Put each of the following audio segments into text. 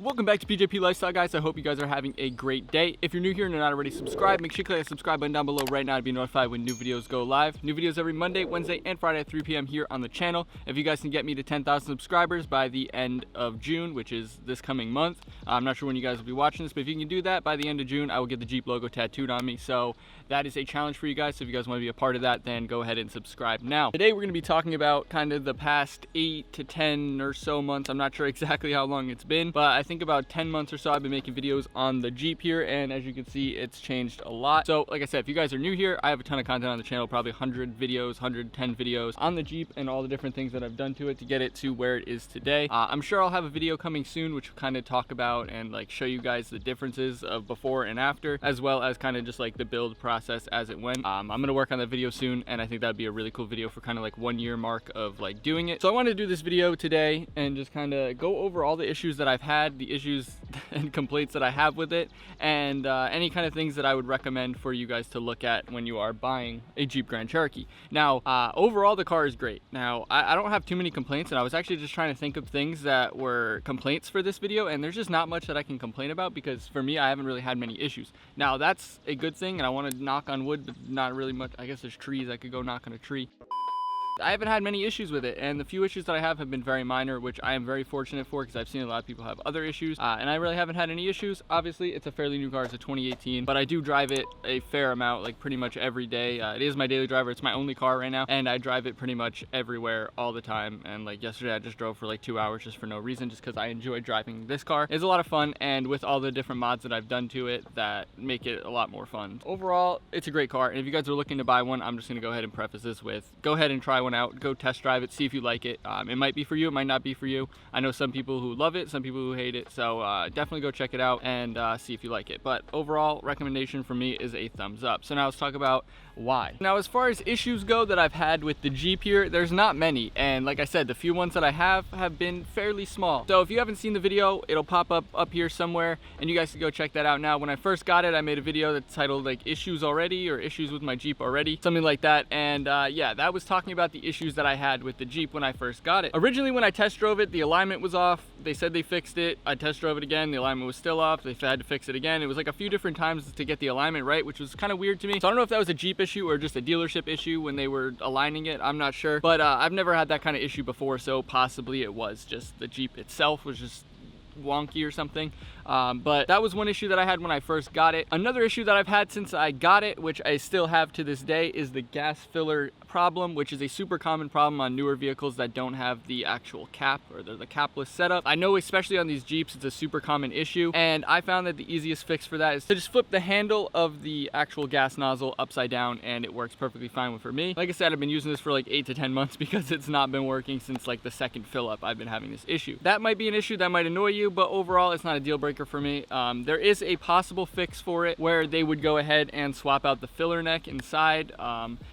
Welcome back to PJP Lifestyle, guys. I hope you guys are having a great day. If you're new here and you're not already subscribed, make sure you click that subscribe button down below right now to be notified when new videos go live. New videos every Monday, Wednesday, and Friday at 3 p.m. here on the channel. If you guys can get me to 10,000 subscribers by the end of June, which is this coming month, I'm not sure when you guys will be watching this, but if you can do that by the end of June, I will get the Jeep logo tattooed on me. So that is a challenge for you guys. So if you guys want to be a part of that, then go ahead and subscribe now. Today we're going to be talking about kind of the past 8 to 10 or so months. I'm not sure exactly how long it's been, but I think about 10 months or so I've been making videos on the Jeep here, and as you can see, it's changed a lot. So like I said, if you guys are new here, I have a ton of content on the channel, probably 100 videos, 110 videos on the Jeep and all the different things that I've done to it to get it to where it is today. I'm sure I'll have a video coming soon which will kind of talk about and like show you guys the differences of before and after, as well as kind of just like the build process as it went. I'm gonna work on that video soon, and I think that'd be a really cool video for kind of like 1 year mark of like doing it. So I wanted to do this video today and just kind of go over all the issues that I've had, the issues and complaints that I have with it, and any kind of things that I would recommend for you guys to look at when you are buying a Jeep Grand Cherokee. Now, overall, the car is great. Now, I don't have too many complaints, and I was actually just trying to think of things that were complaints for this video, and there's just not much that I can complain about because for me, I haven't really had many issues. Now, that's a good thing, and I want to knock on wood, but not really much. I guess there's trees. I could go knock on a tree. I haven't had many issues with it, and the few issues that I have been very minor, which I am very fortunate for because I've seen a lot of people have other issues, and I really haven't had any issues. Obviously, it's a fairly new car. It's a 2018, but I do drive it a fair amount, like pretty much every day. It is my daily driver. It's my only car right now, and I drive it pretty much everywhere all the time. And like yesterday, I just drove for like 2 hours just for no reason, just because I enjoy driving this car. It's a lot of fun, and with all the different mods that I've done to it that make it a lot more fun. Overall, it's a great car, and if you guys are looking to buy one, I'm just gonna go ahead and preface this with, go ahead and try one out. Go test drive it, see if you like it. It might be for you, it might not be for you. I know some people who love it, some people who hate it, so definitely go check it out and see if you like it. But overall, recommendation for me is a thumbs up. So now let's talk about why. Now, as far as issues go that I've had with the Jeep here, there's not many, and like I said, the few ones that I have been fairly small. So if you haven't seen the video, it'll pop up here somewhere, and you guys can go check that out. Now, when I first got it, I made a video that's titled like issues already, or issues with my Jeep already, something like that. And yeah, that was talking about the issues that I had with the Jeep when I first got it. Originally, when I test drove it, the alignment was off. They said they fixed it. I test drove it again, the alignment was still off. They had to fix it again. It was like a few different times to get the alignment right, which was kind of weird to me. So I don't know if that was a Jeep issue or just a dealership issue when they were aligning it. I'm not sure, but I've never had that kind of issue before, so possibly it was just the Jeep itself was just wonky or something. But that was one issue that I had when I first got it. Another issue that I've had since I got it, which I still have to this day, is the gas filler problem, which is a super common problem on newer vehicles that don't have the actual cap, or the capless setup. I know especially on these Jeeps, it's a super common issue, and I found that the easiest fix for that is to just flip the handle of the actual gas nozzle upside down, and it works perfectly fine for me. Like I said, I've been using this for like 8 to 10 months because it's not been working since like the second fill up. I've been having this issue. That might be an issue that might annoy you, but overall, it's not a deal breaker for me. There is a possible fix for it where they would go ahead and swap out the filler neck inside.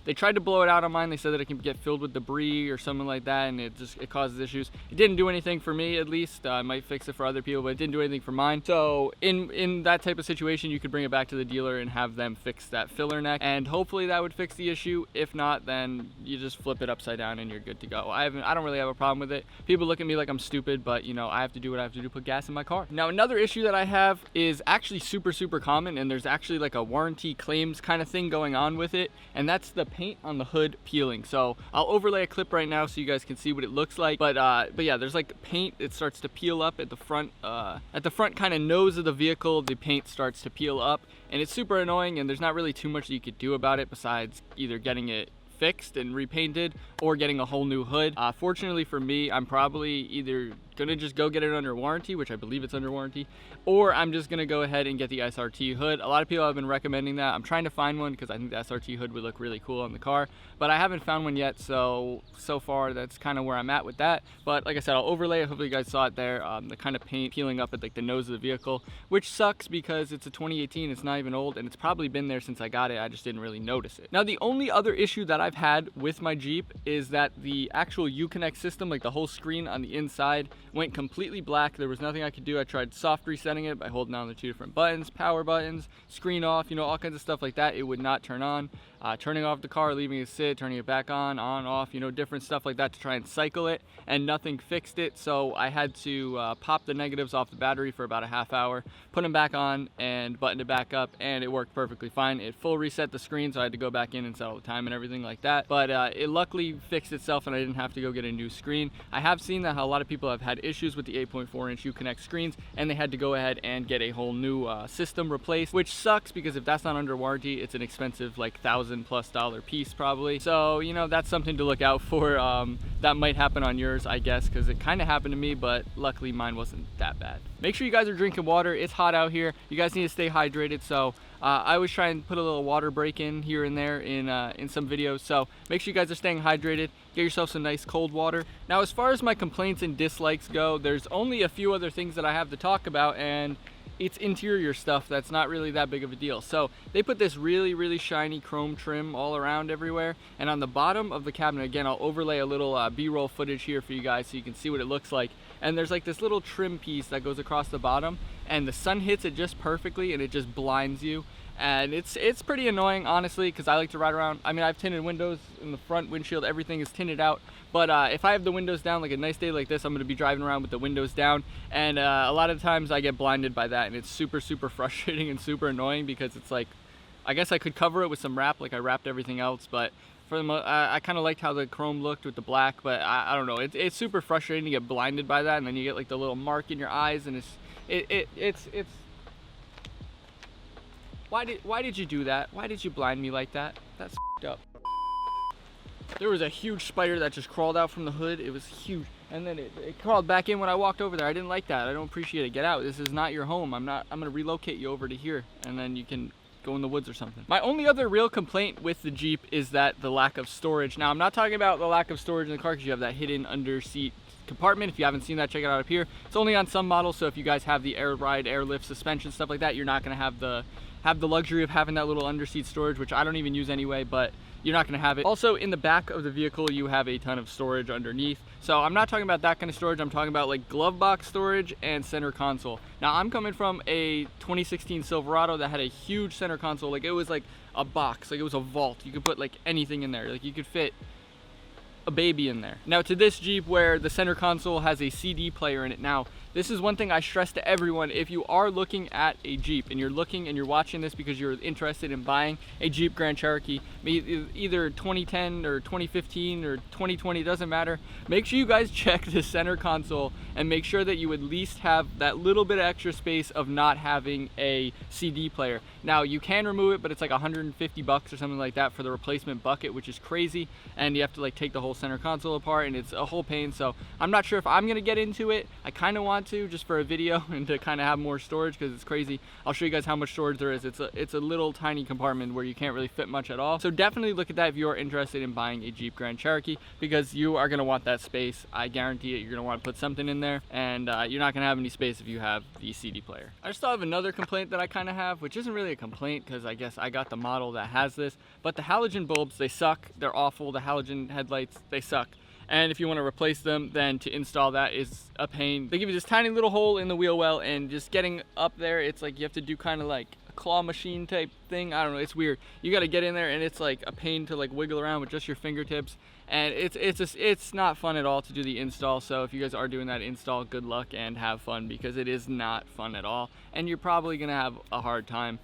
They tried to blow it out on mine. They said that it can get filled with debris or something like that, and it causes issues. It didn't do anything for me, at least. I might fix it for other people, but it didn't do anything for mine. So in that type of situation, you could bring it back to the dealer and have them fix that filler neck, and hopefully that would fix the issue. If not, then you just flip it upside down and you're good to go. I don't really have a problem with it. People look at me like I'm stupid, but you know, I have to do what I have to do to put gas in my car. Now, another issue that I have is actually super common, and there's actually like a warranty claims kind of thing going on with it, and that's the paint on the hood peeling. So I'll overlay a clip right now so you guys can see what it looks like, but yeah, there's like paint. It starts to peel up at the front kind of nose of the vehicle. The paint starts to peel up, and it's super annoying, and there's not really too much that you could do about it besides either getting it fixed and repainted or getting a whole new hood. Fortunately for me, I'm probably either gonna just go get it under warranty, which I believe it's under warranty, or I'm just gonna go ahead and get the SRT hood. A lot of people have been recommending that. I'm trying to find one because I think the SRT hood would look really cool on the car, but I haven't found one yet, so far that's kind of where I'm at with that. But like I said, I'll overlay it. Hopefully you guys saw it there, the kind of paint peeling up at like the nose of the vehicle, which sucks because it's a 2018, it's not even old, and it's probably been there since I got it. I just didn't really notice it. Now, the only other issue that I've had with my Jeep is that the actual Uconnect system, like the whole screen on the inside, went completely black. There was nothing I could do. I tried soft resetting it by holding down the 2 different buttons, power buttons, screen off, you know, all kinds of stuff like that. It would not turn on. turning off the car, leaving it sit, turning it back on, off, you know, different stuff like that to try and cycle it, and nothing fixed it. So I had to pop the negatives off the battery for about a half hour, put them back on and buttoned it back up, and it worked perfectly fine. It full reset the screen, so I had to go back in and set all the time and everything like that, but it luckily fixed itself and I didn't have to go get a new screen. I have seen that a lot of people have had issues with the 8.4-inch Uconnect screens, and they had to go ahead and get a whole new system replaced, which sucks because if that's not under warranty, it's an expensive like $1,000+ piece probably. So you know, that's something to look out for. That might happen on yours, I guess, because it kind of happened to me, but luckily mine wasn't that bad. Make sure you guys are drinking water. It's hot out here. You guys need to stay hydrated. So I always try and put a little water break in here and there in some videos. So make sure you guys are staying hydrated. Get yourself some nice cold water. Now, as far as my complaints and dislikes go, there's only a few other things that I have to talk about, and it's interior stuff that's not really that big of a deal. So they put this really shiny chrome trim all around everywhere, and on the bottom of the cabinet, again, I'll overlay a little B-roll footage here for you guys so you can see what it looks like. And there's like this little trim piece that goes across the bottom, and the sun hits it just perfectly and it just blinds you. And it's pretty annoying, honestly, because I like to ride around. I mean, I have tinted windows in the front windshield, everything is tinted out, but if I have the windows down, like a nice day like this, I'm going to be driving around with the windows down, and a lot of times I get blinded by that, and it's super frustrating and super annoying, because it's like, I guess I could cover it with some wrap like I wrapped everything else, but for the I kind of liked how the chrome looked with the black, but I don't know, it's super frustrating to get blinded by that, and then you get like the little mark in your eyes, and it's why did you do that? Why did you blind me like that? That's f***ed up. There was a huge spider that just crawled out from the hood. It was huge, and then it crawled back in when I walked over there. I didn't like that. I don't appreciate it. Get out. This is not your home. I'm gonna relocate you over to here, and then you can go in the woods or something. My only other real complaint with the Jeep is that the lack of storage. Now, I'm not talking about the lack of storage in the car, because you have that hidden under seat compartment. If you haven't seen that, check it out up here. It's only on some models, so if you guys have the air ride, airlift suspension, stuff like that, you're not gonna have the luxury of having that little underseat storage, which I don't even use anyway, but you're not gonna have it. Also, in the back of the vehicle, you have a ton of storage underneath. So I'm not talking about that kind of storage. I'm talking about like glove box storage and center console. Now, I'm coming from a 2016 Silverado that had a huge center console. Like, it was like a box, like it was a vault. You could put like anything in there. Like, you could fit a baby in there. Now, to this Jeep, where the center console has a CD player in it. Now, this is one thing I stress to everyone. If you are looking at a Jeep and you're watching this because you're interested in buying a Jeep Grand Cherokee, either 2010 or 2015 or 2020, doesn't matter, make sure you guys check the center console and make sure that you at least have that little bit of extra space of not having a CD player. Now, you can remove it, but it's like $150 or something like that for the replacement bucket, which is crazy, and you have to like take the whole center console apart, and it's a whole pain. So I'm not sure if I'm gonna get into it. I kind of want to, just for a video and to kind of have more storage, because it's crazy. I'll show you guys how much storage there is. It's a little tiny compartment where you can't really fit much at all. So definitely look at that if you're interested in buying a Jeep Grand Cherokee, because you are going to want that space. I guarantee it. You're going to want to put something in there, and you're not going to have any space if you have the CD player. I still have another complaint that I kind of have, which isn't really a complaint, because I guess I got the model that has this, but the halogen bulbs, they suck. They're awful. The halogen headlights, they suck. And if you want to replace them, then to install that is a pain. They give you this tiny little hole in the wheel well, and just getting up there, it's like you have to do kind of like a claw machine type thing. I don't know, it's weird. You got to get in there, and it's like a pain to like wiggle around with just your fingertips, and it's not fun at all to do the install. So if you guys are doing that install, good luck and have fun, because it is not fun at all, and you're probably gonna have a hard time.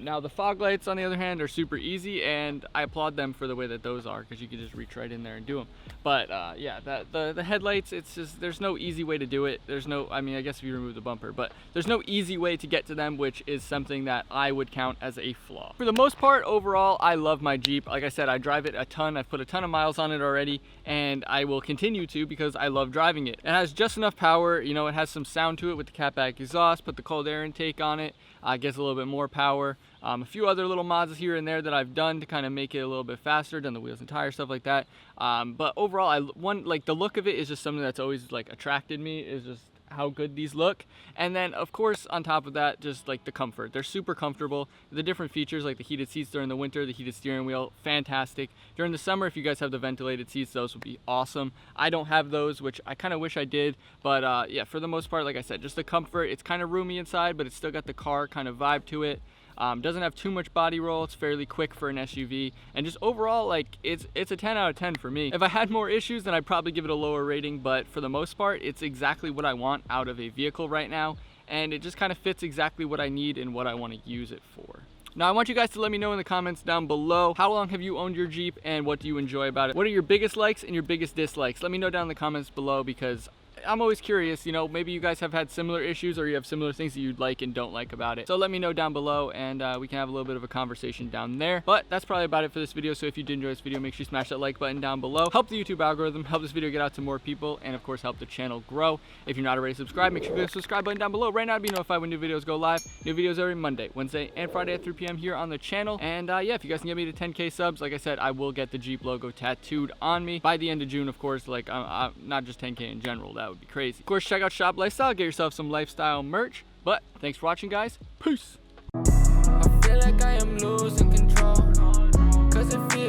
Now, the fog lights, on the other hand, are super easy, and I applaud them for the way that those are, because you can just reach right in there and do them. But yeah, the headlights, it's just, there's no easy way to do it. There's no, I mean, I guess if you remove the bumper, but there's no easy way to get to them, which is something that I would count as a flaw. For the most part, overall, I love my Jeep. Like I said, I drive it a ton. I've put a ton of miles on it already, and I will continue to, because I love driving it. It has just enough power. You know, it has some sound to it with the catback exhaust, put the cold air intake on it, gets a little bit more power. A few other little mods here and there that I've done to kind of make it a little bit faster, done the wheels and tires, stuff like that. But overall, like the look of it is just something that's always like attracted me, is just how good these look. And then of course, on top of that, just like the comfort. They're super comfortable. The different features, like the heated seats during the winter, the heated steering wheel, fantastic. During the summer, if you guys have the ventilated seats, those would be awesome. I don't have those, which I kind of wish I did, but yeah, for the most part, like I said, just the comfort. It's kind of roomy inside, but it's still got the car kind of vibe to it. Doesn't have too much body roll. It's fairly quick for an SUV, and just overall, like, it's a 10 out of 10 for me. If I had more issues, then I'd probably give it a lower rating, but for the most part, it's exactly what I want out of a vehicle right now, and it just kind of fits exactly what I need and what I want to use it for. Now, I want you guys to let me know in the comments down below, how long have you owned your Jeep and what do you enjoy about it? What are your biggest likes and your biggest dislikes? Let me know down in the comments below, because I'm always curious, you know, maybe you guys have had similar issues or you have similar things that you'd like and don't like about it. So let me know down below, and we can have a little bit of a conversation down there. But that's probably about it for this video. So if you did enjoy this video, make sure you smash that like button down below. Help the YouTube algorithm, help this video get out to more people, and of course help the channel grow. If you're not already subscribed, make sure you click the subscribe button down below right now to be notified when new videos go live. New videos every Monday, Wednesday, and Friday at 3 p.m. here on the channel. And yeah, if you guys can get me to 10K subs, like I said, I will get the Jeep logo tattooed on me by the end of June, of course. Like, not just 10K in general, that would be crazy. Of course, check out Shop Lifestyle, get yourself some lifestyle merch. But thanks for watching, guys. Peace. I feel like I am losing control, 'cause it feels